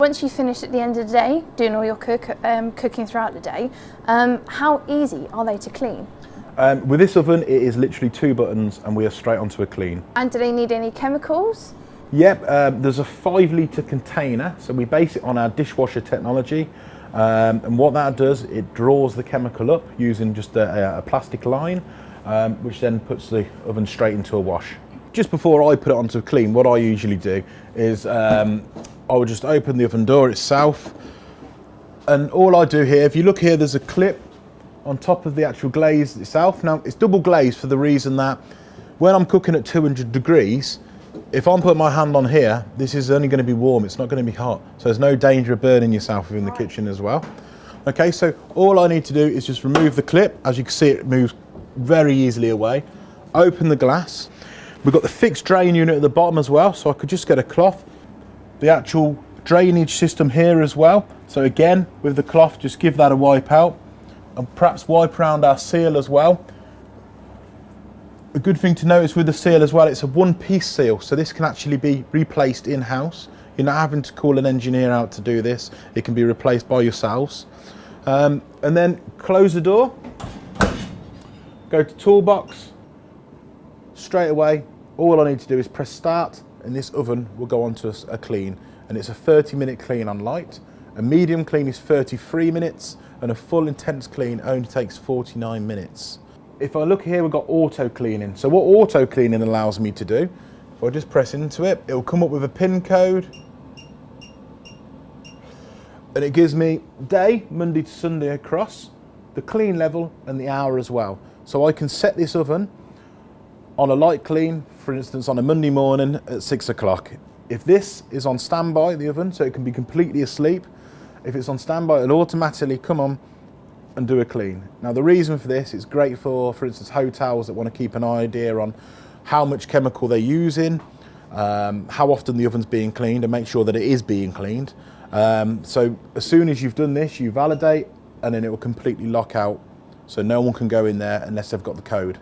Once you finish at the end of the day, doing all your cooking throughout the day, how easy are they to clean? With this oven, it is literally 2 buttons and we are straight onto a clean. And do they need any chemicals? Yep, there's a 5 litre container, so we base it on our dishwasher technology. And what that does, it draws the chemical up using just a plastic line, which then puts the oven straight into a wash. Just before I put it onto a clean, what I usually do is I would just open the oven door itself, and all I do here, if you look here, there's a clip on top of the actual glaze itself. Now it's double glazed for the reason that when I'm cooking at 200 degrees, if I'm putting my hand on here, this is only going to be warm, it's not going to be hot. So there's no danger of burning yourself within the kitchen as well. Okay, so all I need to do is just remove the clip. As you can see, it moves very easily away. Open the glass. We've got the fixed drain unit at the bottom as well, so I could just get a cloth. The actual drainage system here as well. So again, with the cloth, just give that a wipe out and perhaps wipe around our seal as well. A good thing to notice with the seal as well, it's a one-piece seal, so this can actually be replaced in-house. You're not having to call an engineer out to do this. It can be replaced by yourselves. And then close the door, go to toolbox, straight away, all I need to do is press start and this oven will go on to a clean, and it's a 30-minute clean on light. A medium clean is 33 minutes and a full intense clean only takes 49 minutes. If I look here, we've got auto cleaning. So what auto cleaning allows me to do, if I just press into it, it'll come up with a pin code and it gives me day, Monday to Sunday across, the clean level and the hour as well. So I can set this oven on a light clean, for instance, on a Monday morning at 6 o'clock. If this is on standby, the oven, so it can be completely asleep, if it's on standby, it'll automatically come on and do a clean. Now the reason for this, it's great for instance, hotels that want to keep an idea on how much chemical they're using, how often the oven's being cleaned, and make sure that it is being cleaned. So as soon as you've done this, you validate, and then it will completely lock out, so no one can go in there unless they've got the code.